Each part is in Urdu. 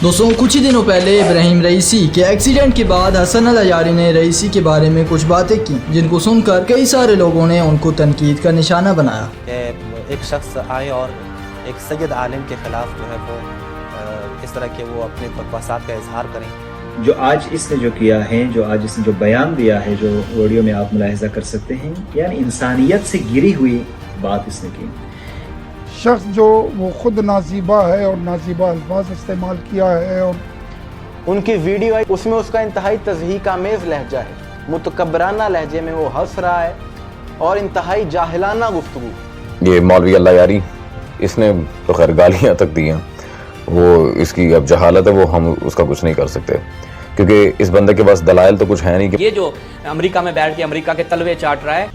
دوستوں کچھ ہی دنوں پہلے ابراہیم رئیسی کے ایکسیڈنٹ کے بعد حسن العیاری نے رئیسی کے بارے میں کچھ باتیں کی جن کو سن کر کئی سارے لوگوں نے ان کو تنقید کا نشانہ بنایا. ایک شخص آئے اور ایک سید عالم کے خلاف جو ہے وہ اس طرح کے وہ اپنے بکواسات کا اظہار کریں. جو آج اس نے جو کیا ہے، جو آج اس نے جو بیان دیا ہے، جو ویڈیو میں آپ ملاحظہ کر سکتے ہیں، یعنی انسانیت سے گری ہوئی بات اس نے کی. شخص جو وہ خود نازیبہ ہے اور نازیبہ الفاظ استعمال کیا ہے، اور ان کی ویڈیو ہے اس میں اس کا انتہائی تضحیک آمیز لہجہ ہے، متکبرانہ لہجے میں وہ ہنس رہا ہے اور انتہائی جاہلانہ گفتگو. یہ مولوی العیاری اس نے تو خیر گالیاں تک دی ہیں، وہ اس کی اب جہالت ہے، وہ ہم اس کا کچھ نہیں کر سکتے کیونکہ اس بندے کے پاس دلائل تو کچھ ہے نہیں. یہ جو امریکہ میں بیٹھ کے امریکہ کے تلوے چاٹ رہا ہے.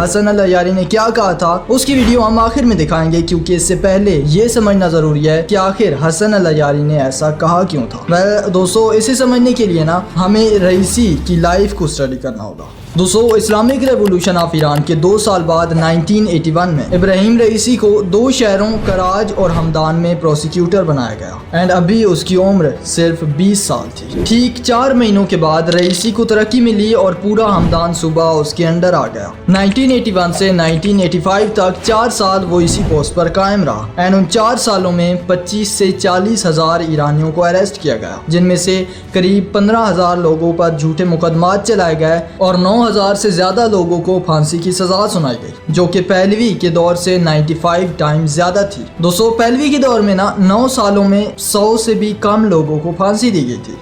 حسن العیاری نے کیا کہا تھا اس کی ویڈیو ہم آخر میں دکھائیں گے، کیونکہ اس سے پہلے یہ سمجھنا ضروری ہے کہ آخر حسن العیاری نے ایسا کہا کیوں تھا. دوستو اسے سمجھنے کے لیے نا ہمیں رئیسی کی لائف کو اسٹڈی کرنا ہوگا. دوستو اسلامک ریولوشن آف ایران کے 2 سال بعد 1981 میں ابراہیم رئیسی کو 2 شہروں کراج اور ہمدان میں پروسیکیوٹر بنایا گیا اینڈ ابھی اس کی عمر صرف 20 سال تھی. ٹھیک 4 مہینوں کے بعد رئیسی کو ترقی ملی اور پورا ہمدان صوبہ اس کے انڈر آ گیا. 1981 سے 1985 تک 4 سال وہ اسی پوسٹ پر قائم رہا اینڈ ان 4 سالوں میں 25 سے 40 ہزار ایرانیوں کو اریسٹ کیا گیا، جن میں سے قریب 15 ہزار لوگوں پر جھوٹے مقدمات چلائے گئے اور 9,000 سے زیادہ لوگوں کو پھانسی کی سزا سنائی گئی، جو کہ پہلوی کے دور سے 95 ٹائم زیادہ تھی. دوستو پہلوی کے دور میں 9 سالوں میں 100 سے بھی کم لوگوں کو پھانسی دی گئی تھی.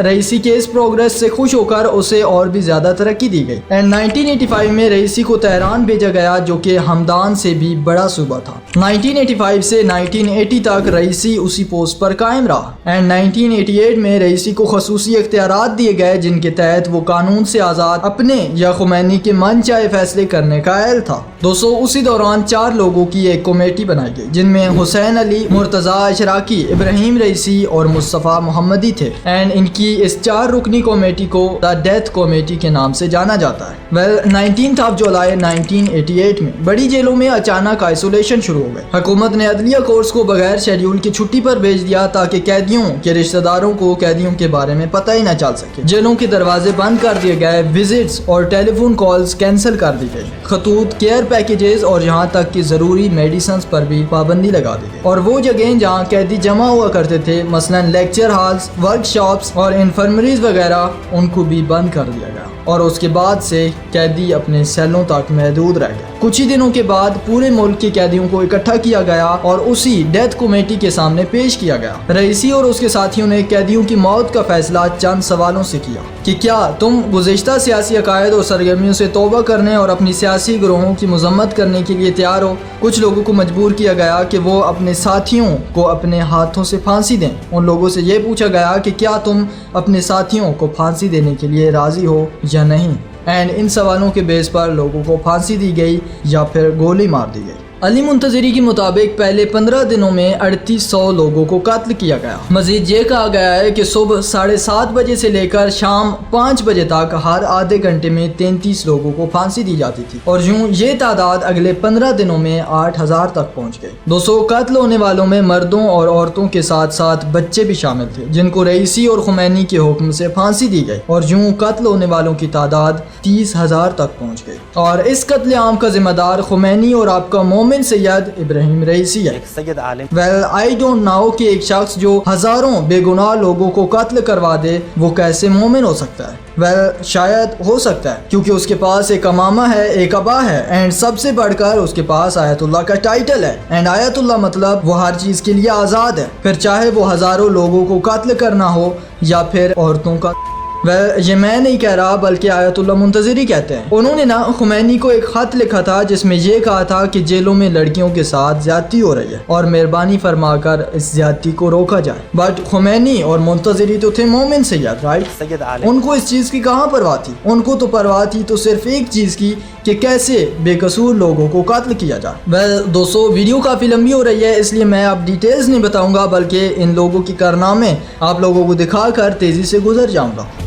رئیسی کے اس پروگریس سے خوش ہو کر اسے اور بھی زیادہ ترقی دی گئی اینڈ 1985 میں رئیسی کو تہران بھیجا گیا، جو کہ ہمدان سے بھی بڑا صوبہ تھا. 1985 سے 1980 تک رئیسی اسی پوسٹ پر قائم رہا اینڈ 1988 میں رئیسی کو خصوصی اختیارات دیے گئے، جن کے تحت وہ قانون سے آزاد اپنے یا خمینی کے من چاہے فیصلے کرنے کا اہل تھا. دوستو اسی دوران 4 لوگوں کی ایک کمیٹی بنائی گئی، جن میں حسین علی، مرتضیٰ اشراقی، ابراہیم رئیسی اور مصطفیٰ محمدی تھے اینڈ ان کی اس 4 رکنی کمیٹی کو دا ڈیتھ کمیٹی کے نام سے جانا جاتا ہے. 19 جولائی 1988 میں بڑی جیلوں میں اچانک آئسولیشن شروع ہو گئے. حکومت نے عدلیہ کورٹس کو بغیر شیڈیول کی چھٹی پر بھیج دیا تاکہ قیدیوں کے رشتہ داروں کو قیدیوں کے بارے میں پتہ ہی نہ چل سکے. جیلوں کے دروازے بند کر دیے گئے، وزٹس اور ٹیلی فون کالز کینسل کر دی گئی، خطوط کیئر پیکیجز اور یہاں تک کہ ضروری میڈیسنز پر بھی پابندی لگا دی گئی. اور وہ جگہیں جہاں قیدی جمع ہوا کرتے تھے، مثلا لیکچر ہالز، ورک شاپس اور انفرمریز وغیرہ، ان کو بھی بند کر دیا گیا اور اس کے بعد سے قیدی اپنے سیلوں تک محدود رہ گئے. کچھ ہی دنوں کے بعد پورے ملک کے قیدیوں کو اکٹھا کیا گیا اور اسی ڈیتھ کمیٹی کے سامنے پیش کیا گیا. رئیسی اور اس کے ساتھیوں نے قیدیوں کی موت کا فیصلہ چند سوالوں سے کیا کہ کیا تم گزشتہ سیاسی عقائد اور سرگرمیوں سے توبہ کرنے اور اپنی سیاسی گروہوں کی مذمت کرنے کے لیے تیار ہو. کچھ لوگوں کو مجبور کیا گیا کہ وہ اپنے ساتھیوں کو اپنے ہاتھوں سے پھانسی دیں. ان لوگوں سے یہ پوچھا گیا کہ کیا تم اپنے ساتھیوں کو پھانسی دینے کے لیے راضی ہو یا نہیں اینڈ ان سوالوں کے بیس پر لوگوں کو پھانسی دی گئی یا پھر گولی مار دی گئی. علی منتظری کے مطابق پہلے 15 دنوں میں 3800 لوگوں کو قتل کیا گیا. مزید یہ کہا گیا ہے کہ صبح 7:30 بجے سے لے کر شام 5 بجے تک ہر آدھے گھنٹے میں 33 لوگوں کو پھانسی دی جاتی تھی اور یوں یہ تعداد اگلے 15 دنوں میں 8000 تک پہنچ گئی. دوستو قتل ہونے والوں میں مردوں اور عورتوں کے ساتھ ساتھ بچے بھی شامل تھے، جن کو رئیسی اور خمینی کے حکم سے پھانسی دی گئی اور یوں قتل ہونے والوں کی تعداد 30,000 تک پہنچ گئی. اور اس قتل عام کا ذمہ دار خمینی اور آپ کا مومن سید ابراہیم رئیسی ہے. ایک سید عالم I don't know کہ ایک شخص جو ہزاروں بے گناہ لوگوں کو قتل کروا دے وہ کیسے مومن ہو سکتا ہے. شاید ہو سکتا ہے کیونکہ اس کے پاس ایک امامہ ہے، ایک ابا ہے اینڈ سب سے بڑھ کر اس کے پاس آیت اللہ کا ٹائٹل ہے اینڈ آیت اللہ مطلب وہ ہر چیز کے لیے آزاد ہے، پھر چاہے وہ ہزاروں لوگوں کو قتل کرنا ہو یا پھر عورتوں کا. یہ میں نہیں کہہ رہا بلکہ آیت اللہ منتظری کہتے ہیں. انہوں نے خمینی کو ایک خط لکھا تھا جس میں یہ کہا تھا کہ جیلوں میں لڑکیوں کے ساتھ زیادتی ہو رہی ہے اور مہربانی فرما کر اس زیادتی کو روکا جائے. بٹ خمینی اور منتظری تو تھے مومن سید، رائٹ؟ سید عالم ان کو اس چیز کی کہاں پرواہ تھی؟ ان کو تو پرواہ تھی تو صرف ایک چیز کی کہ کیسے بے قصور لوگوں کو قتل کیا جائے. دوستو ویڈیو کافی لمبی ہو رہی ہے اس لیے میں اب ڈیٹیلز نہیں بتاؤں گا بلکہ ان لوگوں کی کارنامے آپ لوگوں کو دکھا کر تیزی سے گزر جاؤں گا.